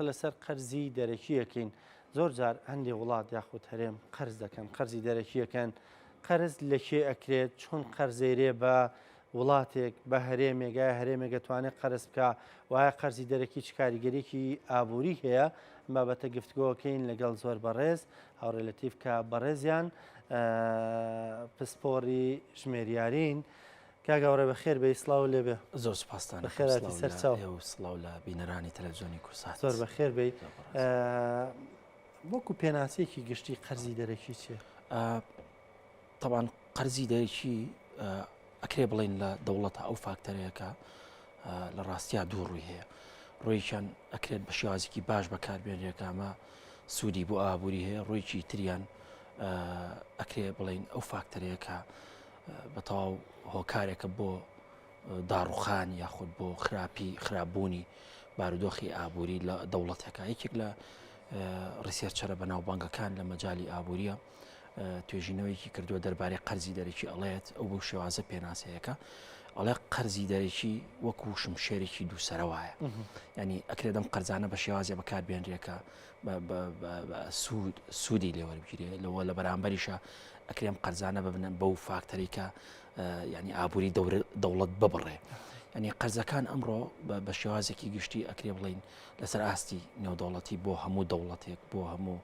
لەسەر قەرزی دەرەکیەکەین زۆر جار هەندێک وڵات یاخود هەرێم قەرز دەکەن قەرزی دەرەکیەکەن قەرز لەکێ ئەکرێت چۆن قەرزێرێ بە وڵاتێک بە هەرێمێگای هەرێمێک دەتوانێت قەرز بکە وایە قەرزی دەرەکی چ کاریگەریەکی ئابووری هەیە بابەتە گفتگۆکەین لەگەڵ زۆر بەڕێز هاوڕێ لەتیف کە بەڕێزیان پسپۆڕی ژمێریارین کاگەورە بە خێر بە ئیسلااو لێبێ زۆر سپاسان بەخێراتی سەرچاو سڵاو لە بینەرانی تەلەڤیزیۆنی کورسات زۆر بەخێر بێ وەکو پێناسەیەکی گشتی قەرزی دەرەکی چیە؟ طبعا قەرزی دەرەکی ئەکرێ بڵێن لە دەوڵەتە ئەو فاکتەرەیەکە لە ڕاستیا دوو ڕووی هەیە ڕۆیشان ئەکرێت بە شێوازێکی باش بەکاربێنێکامە سوودی بۆ ئابووری هەیە ڕۆیکی تریان ئەکرێ بڵێن ئەو فاکتەرەیەکە بە تەواو هۆکارێکە بۆ داڕوخان یاخود بۆ خراپبوونی بارودۆخی ئابووری لە دەوڵەتەکە یەکێک لە ڕیسێرچەرە بەناوبانگەکان لە مەجای ئابووریە توێژینەوەیکی کردووە دەربارەی قەرزی دەرەکی ئەڵێت ئەو بۆ شێوازە پێناسەیەەکە ئەڵێ قەرزی دەرەکی وەکو شمشێرێکی دووسەرەوەیە ینی ئەکرێت دەم قەرزانە بە شێوازێ بەکاربێنرێکە سوودی لێوەربگیرێ لەوە لە بەرامبەریشە ئەکرێم قەرزانە ببنن بەو فاکتەریکە ینی ئابووری دەوڵەت ببڕێ ینی قەرزەکان ئەمڕۆ بە شێوازێکی گشتی ئەکرێ بڵین لەسەر ئاستی نێودەوڵەتی بۆ هەموو دەوڵەتێک بۆ هەموو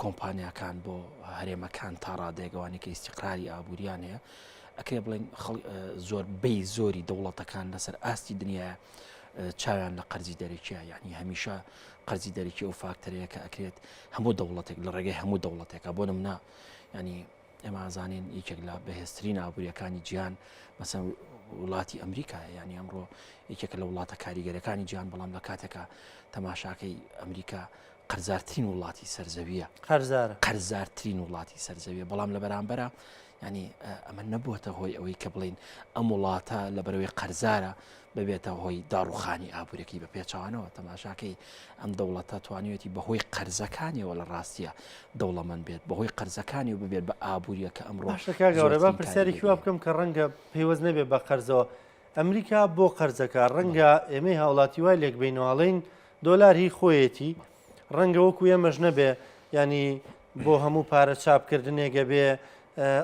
کۆمپانیاکان بۆ هەرێمەکان تا ڕادێگەوانێکی ئیسیقراری ئابوووریان هەیە ئەکرێ بڵین زۆربەی زۆری دەوڵەتەکان لەسەر ئاستی دنیاە چاویان لە قەرزی دەرەکیە یعنی هەمیشە قەرزی دەرەکی ئەو فاکتەرەیەکە ئەکرێت هەموو دەوڵەتێک لە ڕێگەی هەموو دەوڵەتێکە بۆ نمونە ینی ئێمە ئازانین یەکێک لە بەهێزترین ئابوووریەکانی جیهان مەسەن وڵاتی ئەمریکا یعنی ئەمڕۆ یەکێک لە وڵاتە کاریگەرەکانی جیهان بەڵام لە کاتێکە تەماشاکەی ئەمریکا قەرزارترین وڵاتی سەرزەویە قەرزارترین وڵاتی سەرزەویە بەڵام لە بەرامبەرە ینی ئەمە نەبووەتە هۆی ئەوەی کە بڵین ئەم وڵاتە لە بەرەوەی قەرزارە ببێتە هۆی داڕوخانی ئابوورێکی بە پێچوانەوە تەماشاکەی ئەم دەوڵەتە توانیوێتی بەهۆی قەرزەکانیەوە لە ڕاستیە دەوڵەمەند بێت بەهۆی قەرزەکانی و ببێت بە ئابوووریە کە ئەمڕۆ گەورە بە پرسیارێکی وا بکەم کە ڕەنگە پێوەست نەبێت بە قەرزەوە ئەمریکا بۆ قەرزەکە ڕەنگە ئێمەی هاوڵاتی وای لێک بینەوەڵین دۆلار هی خۆیەتی ڕەنگە وەکو ئێمەش نەبێ ینی بۆ هەموو پارە چاپکردنێکە بێ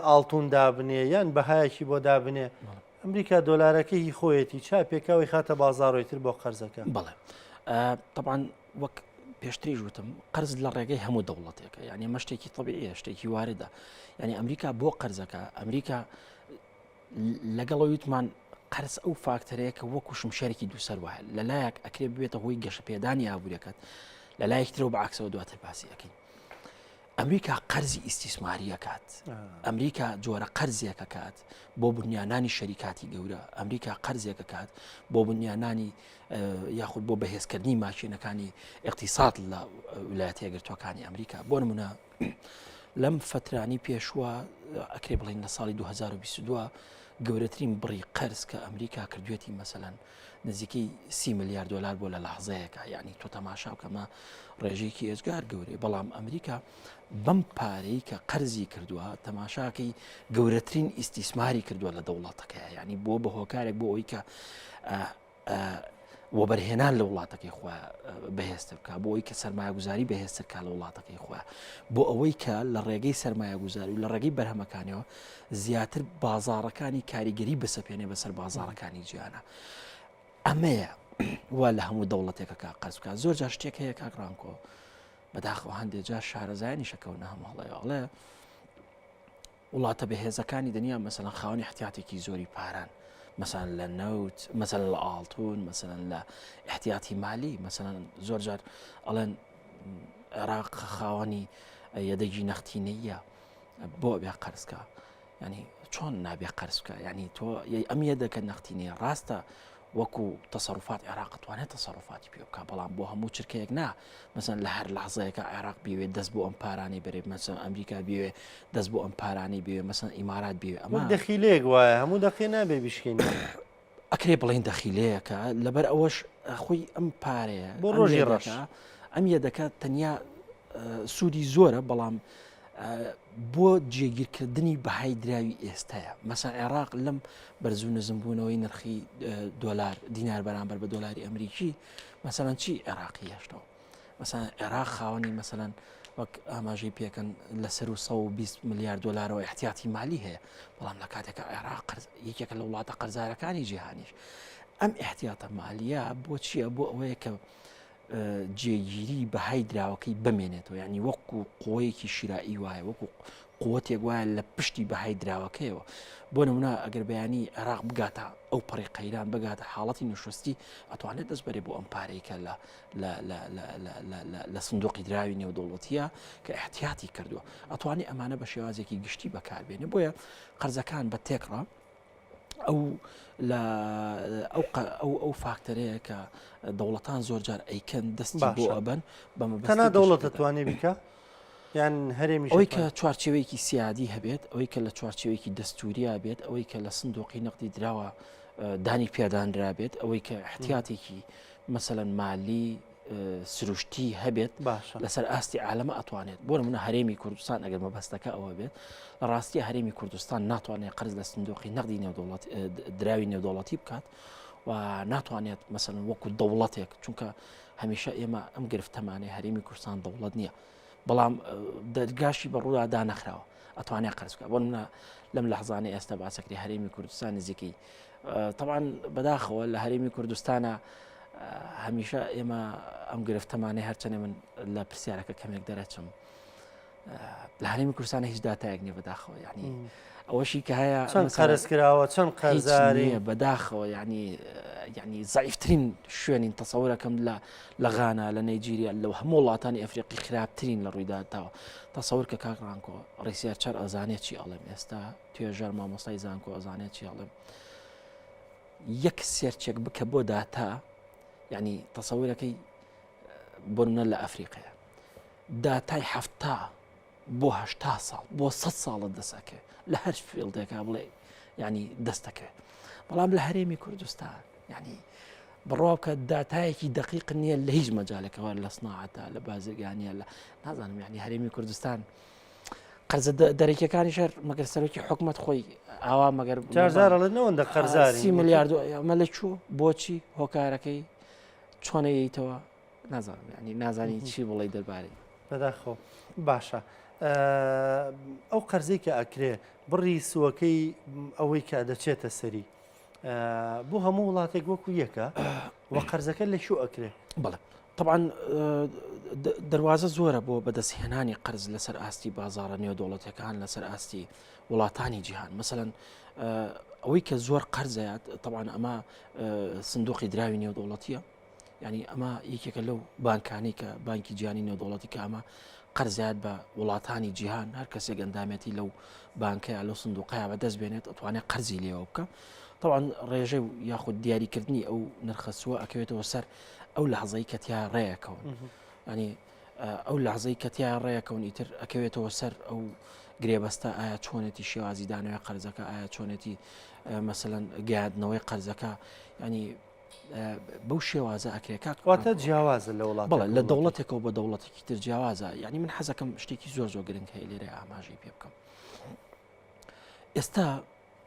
ئاڵتون دابنێ یان بەهایەکی بۆ دابنێ ئەمریکا دۆلارەکەی خۆیەتی چاپێکاوی خاتە بازاڕۆیتر بۆ قەرزەکە بڵێ طبعا وەک پێشتری ژوتم قەرز لە ڕێگەی هەموو دەوڵەتێکە یعنی ئەمە شتێکی طبیعیە شتێکی واردە یعنی ئەمریکا بۆ قەرزەکە ئەمریکا لەگەڵەوەی وتمان قەرز ئەو فاکتەرەیەکە وەکو شمشێرێکی دووسەر وایە لەلایەک ئەکرێ ببێتە هۆی گەشەپێدانی ئابوووریەکەت لەلایەکترەوە بەعکسەوە دواتر باسی ئەەکەین ئەمریکا قەرزی ئیسیسماریە کات ئەمریکا جۆرە قەرزێکە کات بۆ بنیانانی شەریکاتی گەورە ئەمریکا قەرزێکە کات بۆ بنیانانی یاخود بۆ بەهێزکردنی ماشینەکانی اقتصاد لە ویلایەتە یەکگرتووەکانی ئەمریکا بۆ نمونە لەم فترانی پێشوە ئەکرێ بڵین لە ساڵی 2022 گەورەترین بڕی قەرز کە ئەمریکا کردوێتی مەسەلەن نزیکەی 30 میلیارد دلار بۆ لە لەحظەیەکە یعنی تۆ تەماشا بکەمە ڕێژێکی ئێزگار گەورەی بەڵام ئەمریکا بەم پارەی کە قەرزی کردووە تەماشاکەی گەورەترین ئیسیسماری کردووە لە دەوڵەتەکەی ینی بۆ بە هۆکارێک بۆ ئەوەی کە وەبەرهێنان لە وڵاتەکەی خۆ بەهێزتر بکە بۆ ئەوەی کە سەرمایه‌گوزاری بەهێزتر کا لە وڵاتەکەی خۆ بۆ ئەوەی کە لە ڕێگەی سەرمایه‌گوزاری و لە ڕێگەی بەرهەمەکانیەوە زیاتر بازاڕەکانی کاریگەری بسەپێنێ بەسەر بازاڕەکانی جیهانە ئەمەیە وا لە هەموو دەوڵەتێکەکە قەرز بکات زۆر جار شتێک هەیە کاکڕانکۆ بەداخەوە هەندێک جار شارەزایانی شەکەونە هەموڵێ وڵاتە بەهێزەکانی دنیا مەسەلەن خاوەنی احتیاتێکی زۆری پاران مثلا لە نەوت مثلا لە ئاڵتون مثلا لە احتیاتی مالی مثلا زۆر جار ئەڵێن عێراق خاوەنی یەدەگی نەختینەیە بۆ بێ قەرزکە ینی چۆن نابێ قەرز بکە ینی تۆ ئەم یەدەکە نەختینەیە ڕاستە وەکو تەسەڕوفات عێراق توانێت تەسەڕوفاتی پێ بکە بەڵام بۆ هەموو چرکەیەک نا مثلا لە هەر لەحزەیەکە عێراق بێوێت دەست بۆ ئەم پارانی بێت مثلا ئەمریکا بێوێ دەست بۆ ئەم پارانی بێوێ مثلا ئیمارات بێوێ ئەمە دەخیلەیەک وایە هەموو دەخی نابێ بشکین ئەکرێ بڵین دەخیلەیەکە لەبەر ئەوەش خۆی ئەم پارەیە بۆ ڕۆژی ڕەش ئەم یەدەکە تەنیا سوودی زۆرە بەڵام بۆ جێگیرکردنی بەهای دراوی ئێستاە مەسەن عێراق لەم بەرزوو نزمبوونەوەی نرخی دۆلار دینار بەرامبەر بە دۆلاری ئەمریکی مەسەلەن چی عێراقی هێشتەوە مثلا عێراق خاوەنی مثلەن وەک ئاماژەی پێکەن لە سەر و 120 ملیار دلارەوە احتیاتی مالی هەیە بەڵام لە کاتێکە عێراق یەکێکە لە وڵاتە قەرزارەکانی جیهانیش ئەم احتیاتە مالیە بۆ چییە بۆ ئەوەیە کە جێگیری بەهای دراوەکەی بمێنێتەوە ینی وەکو قوەیەکی شیرایی وایە وەکو قوتێک وایە لە پشتی بەهای دراوەکەیەوە بۆ نمونە ئەگەر بەیانی عێراق بگاتە ئەو پەڕی قەیران بگاتە حاڵەتی نوشستی ئەتوانێت دەست بەرێ بۆ ئەم پارەیەکە لە سندوقی دراوی نێودەوڵەتیە کە احتیاتی کردووە ئەتوانێت ئەمانە بە شێوازێکی گشتی بەکاربێنێ بۆیە قەرزەکان بە تێکڕە ئەو فاکتەرەیە کە دەوڵەتان زۆر جار ئەیکەن دەستی بۆ ئەبەن تەنها دەوڵەت دەتوانێت بیکە یان هەرێمی ئەوەی کە چوارچێوەیەکی سیادی هەبێت ئەوەی کە لە چوارچێوەیەکی دەستوریە بێت ئەوەی کە لە سندوقی نەقدی دراوە دانی پێدانرا بێت ئەوەی کە احتیاتێکی مەسەلەن مالی سروشتی هەبێت لەسەر ئاستی عالەمە ئەتوانێت بۆ نمونە هەرێمی کوردستان ئەگەر مەبەستەکە ئەوە بێت لە ڕاستی هەرێمی کوردستان ناتوانێت قرز لە سندوقی نەقدی دراوی نێودەوڵەتی بکات و ناتوانێت مەسەلەن وەکو دەوڵەتێک چونکە هەمیشە ئێمە ئەم گرفتەمانەی هەرێمی کوردستان دەوڵەت نییە بەڵام دەرگاشی بە ڕوودا نەخراوە ئەتوانێت قرز بکات بۆ نمونە لەم لەحظانەی ئێستا باسەکری هەرێمی کوردستان نزیکەی طبعا بەداخەوە لە هەرێمی کوردستانە هەمیشە ئێمە ئەم گرفتەمانەی هەرچەنێ من لە پرسیارەکە کەمێک دەرەچم لە هەرێمی کوردستانە هیچ داتایەک نییە بەداخەوە ینی ئەوەشی کە هەیە چەند قەرز کراوە چەند قەرزاری بەداخەوە ینی زایفترین شوێنین تەسەورەکەم لە غانا لە نایجیریا لەو هەموو وڵاتانی ئەفریقی خراپترین لە ڕوویداداوە تەسەور کە کاکڕانکۆ ڕیسیارچەر ئەزانێت چی ئەڵێم ئێستا توێژەر مامۆستای زانکۆ ئەزانێت چی ئەڵێم یەک سێرچێک بکە بۆ داتا ینی تەسەورەکەی بۆنە لە ئەفریقەیە داتای هەفتا بۆ 80 ساڵ بۆ 100 ساڵت دەسەکە لە هەر فیڵدێکا بڵێ ینی دەستەکە بەڵام لە هەرێمی کوردستان ینی بڕاو کە داتایەکی دقیق نییە لە هیچ مەجالێکەوە لە سناعەتە لە بازرگانیە لە نازانم ینی هەرێمی کوردستان قەرزە دەرەکیەکانی شەر مەگەر سەرۆکی حکومەت خۆی ئاوا مەگەر جارزارەڵێنەوەندە قەرزاری 30 میلیارد ئەمە لە چوو بۆچی هۆکارەکەی چۆنەیەیتەوە نازانم ینی نازانی چی بڵێ دەربارەی بەداخۆ باشە ئەو قەرزەی کە ئەکرێ بڕی سووەکەی ئەوەی کە دەچێتە سەری بۆ هەموو وڵاتێک وەکو یەکە وە قەرزەکە لە شو ئەکرێ بڵێ طبعا دەواازە زۆرە بۆ بەدەستهێنانی قەرز لەسەر ئاستی بازارە نێودەوڵەتەکان لەسەر ئاستی وڵاتانی جیهان مثلەن ئەوەی کە زۆر قەرزەیات طبعا ئەمە سندوقی دراوی نێودەوڵەتیە ینی ئەمە یەکێکە لەو بانکانی کە بانکی جیهانی نێودەوڵەتی کە ئەمە قەرزیات بە وڵاتانی جیهان هەر کەسێک ئەندامەتی لەو بانکەیە لەو سندوقەیە بەدەست بێنێت ئەتوانێت قەرزی لێەوە بکە طبعا ڕێژەی یاخود دیاریکردنی ئەو نرخەسووە ئەکەوێتەوە سەر ئەو لەحظەی کە تیا ڕێیەکەون ینی ئەو لەحظەی کە تیا ڕێیەکەون ئیتر ئەکەوێتەوە سەر ئەو گرێبەستە ئایا چۆنێتی شێوازی دانەوەی قەرزەکە ئایا چۆنێتی مەسەلەن گیاندنەوەی قەرزەکە ینی بەو شێوازە ئەکرێکاتواتە جیاوازە لە وڵات بەڵێ لە دەوڵەتێکەوە بە دەوڵەتێکی تر جیاوازە ینی من حەزەکەم شتێکی زۆر گرنگ هەیە لێرە ئاماژەی پێ بکەم ئێستا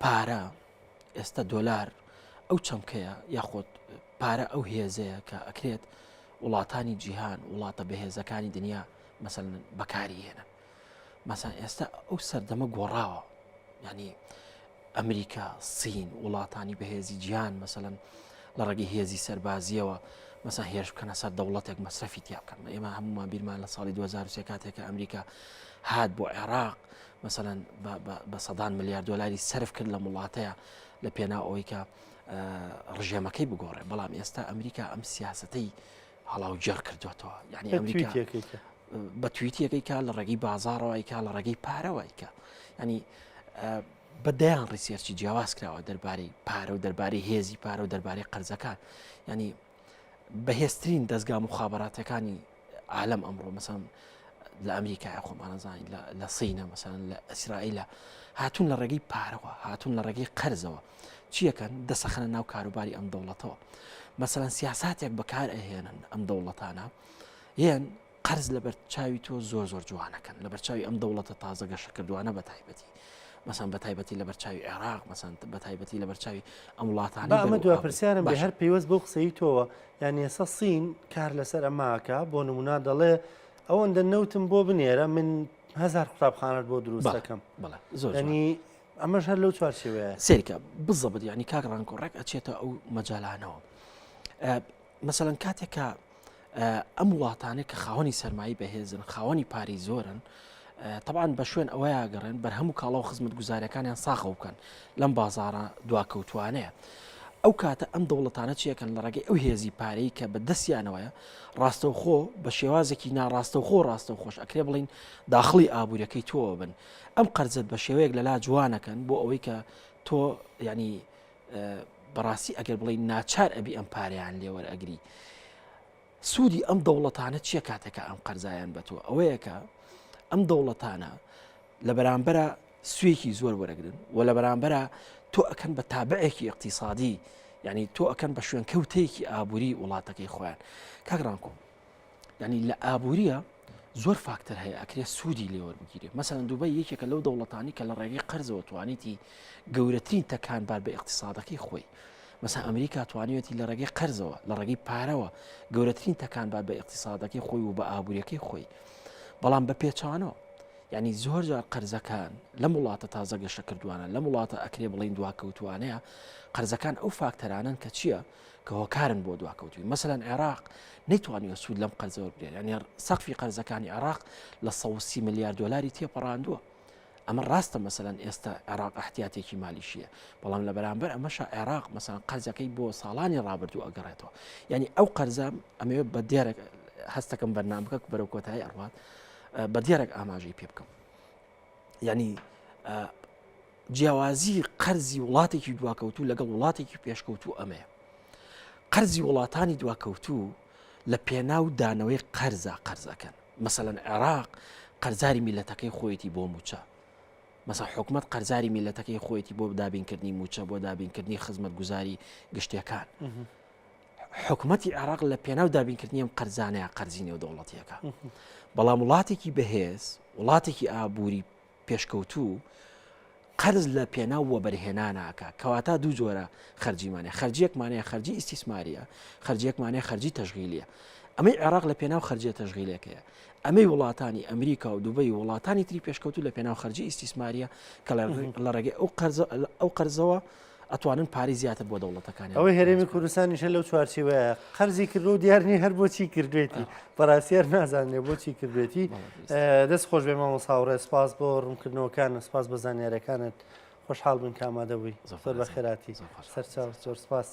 پارە ئێستا دۆلار ئەو چەمکەیە یاخۆت پارە ئەو هێزەیە کە ئەکرێت وڵاتانی جیهان وڵاتە بەهێزەکانی دنیا مەسەلەن بەکاری هێنن مەسەلەن ئێستا ئەو سەردەمە گۆڕاوە ینی ئەمریکا سین وڵاتانی بەهێزی جیهان مەسەلەن لە ڕێگەی هێزی سەربازیەوە مەسەلەن هێرش بکەنە سەر دەوڵەتێک مەسرەفی تیا بکەن ئێمە هەمومان بیرمان لە ساڵی 2023 کاتێکە ئەمریکا هات بۆ عێراق مەسەلەن بە سەدان ملیار دۆلاری سەرف کرد لە وڵاتەیە لە پێنا ئەوەی کە ڕژێمەکەی بگۆڕێ بەڵام ئێستا ئەمریکا ئەم سیاسەتەی هەڵاو جەر کردوێتەوە یعنی ئەمریکا بە تویتیەکەیکە لە ڕێگەی بازاڕەوەیکە لە ڕێگەی پارەوەیکە ینی بەدەیان ڕیسێرچی جیاواز کراوە دەربارەی پارە و دەربارەی هێزی پارە و دەربارەی قەرزەکان ینی بەهێزترین دەستگا مخابراتەکانی عالم ئەمڕۆ مەسەڵەن لە ئەمریکای خۆمانەزانین لە سینە مەسەڵەن لە ئیسرائیلە هاتوون لە ڕێگەی پارەوە هاتوون لە ڕێگەی قەرزەوە چیەکەن دەسەخەنە ناو کاروباری ئەم دەوڵەتەوە مەسەڵەن سیاساتێک بەکار ئەهێنن ئەم دەوڵەتانە یان قەرز لە بەرچاوی تۆ زۆر جوانەکەن لە بەرچاوی ئەم دەوڵەتە تازە گەشە کردوانە بە تایبەتی مەسەن بە تایبەتی لە بەرچاوی عێراق مەسەن بە تایبەتی لە بەرچاوی ئەم وڵاتانی با ئەمە دوپرسیارم بێ هەر پێیوەست بۆ قسەی تۆوە یعنی ئێستا سین کار لەسەر ئەماکە بۆ نمونا دەڵێ ئەوەندە نەوتم بۆ بنێرە من 1000 قوتابخانەت بۆ دروست دەکەم زۆر ینی ئەمەش هەر لەو چوارچێوەیە سێریکە بزەبت ینی کاک ڕانکۆڕێک ئەچێتە ئەو مەجالانەوە مەسەڵەن کاتێکە ئەم وڵاتانێک کە خاوەنی سەرمایی بەهێزن خاوەنی پاری زۆرن طبعاً بە شوێن ئەوەیە گەڕێن بەرهەموو کاڵە و خزمەت گوزاریەکانیان ساخە بکەن لەم بازارە دواکەوتوانەیە ئەو کاتە ئەم دەوڵەتانە چیەکەن لە ڕێگەی ئەو هێزی پارەی کە بە دەستیانەوەیە ڕاستەوخۆ بە شێوازێکی ناڕاستەوخۆ ڕاستەوخۆش ئەکرێ بڵین داخڵی ئابوووریەکەی تۆ بن ئەم قەرزت بە شێوەیەک لەلا جوانەکەن بۆ ئەوەی کە تۆ ینی بەڕاستی ئەگەر بڵین ناچار ئەبی ئەم پارەیان لێوەرئەگری سوودی ئەم دەوڵەتانە چییە کاتێکە ئەم قەرزایان بە تۆ ئەوەیە کە ئەم دەوڵەتانە لە بەرامبەرە سوێکی زۆر وەرەگرن و لە بەرامبەرە تۆ ئەکەن بە تابعێکی اقتصادی یعنی تۆ ئەکەن بە شوێن کەوتەیەکی ئابووری وڵاتەکەی خۆیان کاگرانکۆ ینی لە ئابووریە زۆر فاکتەر هەیە ئەکرێ سوودی لێوەربگیرێ مەسەڵەن دووبەی یەکێکە لەو دەوڵەتانی کە لە ڕێگەی قەرزەوە توانیتی گەورەترین تەکانبار بە اقتصادەکەی خۆی مەسا ئەمریکا توانیوەتی لە ڕێگەی قەرزەوە لە ڕێگەی پارەوە گەورەترین تەکانبار بە اقتصادەکەی خۆی و بە ئابوووریەکەی خۆی بەڵام بە پێچانەوە ینی زۆر جار قەرزەکان لەم وڵاتە تازە گەشە کردوانە لەم وڵاتە ئەکرێ بڵین دواکەوتوانەیە قەرزەکان ئەو فاکتەرانن کە چییە کە هۆکارن بۆ دواکەوتوی مەسەلەن عێراق نەیتوانیوە سوود لەم قەرزەوە بدرێت ینی سەقفی قەرزەکانی عێراق لە 130 ملیار دلاری تێپەڕاندووە ئەمە ڕاستە مەسەلەن ئێستا عێراق احتیاتێکی مالیشیە بەڵام لە بەرامبەر ئەمەشە عێراق مەسەلەن قەرزەکەی بۆ ساڵانی ڕابردوو ئەگەڕێتەوە ینی ئەو قەرزە ئەمەوێت بە دیارێک هەستەکەم بەرنامەکە بەرەو کۆتایی ئەڕوات بە دیارێک ئاماژەی پێ بکەم ینی جیاوازی قەرزی وڵاتێکی دواکەوتوو لەگەڵ وڵاتێکی پێشکەوتوو ئەمەیە قەرزی وڵاتانی دواکەوتوو لە پێناو دانەوەی قەرزەکەن مەسەلەن عێراق قەرزاری میلەتەکەی خۆیەتی بۆ موچە مەسا حکومت قەرزاری میلەتەکەی خۆیەتی بۆ دابینکردنی موچە بۆ دابینکردنی خزمەت گوزاری گشتیەکان حکومەتی عێراق لە پێناو دابینکردنی ئەم قەرزانەیە قەرزی نێودەوڵەتیەکە بەڵام وڵاتێکی بەهێز وڵاتێکی ئابووری پێشکەوتوو قەرز لە پێناو وە بەرهێناناکە کەواتە دوو جۆرە خەرجیمانێ خەرجیەکمانەیە خەرجی ئیسیسماریە خەرجیەکمانەیە خەرجی تەشغیلیە ئەمەی عێراق لە پێناو خەرجیە تەشغیلەکەیە ئەمەی وڵاتانی ئەمریکا و دووبەی وڵاتانی تری پێشکەوتوو لە پێناو خەرجی ئیسیسماریە کە لە ڕێگەی ئەو قەرزەوە ئەتوانن پاری زیاتر بۆ دەوڵەتەکانی ئەوەی هەرێمی کوردستانیشە لەو چوارچێوەیە قەرزی کردو و دیارنی هەر بۆچی کردوێتی بەڕاستیار نازانێ بۆچی کردوێتی دەست خۆش بێ مامۆستا هاوڕێ سپاس بۆ ڕوونکردنەوەکان سپاس بە زانیاریەکانت خۆشحاڵ بن کامادە بووی زۆر بە خێراتی سەرچاو زۆر سپاس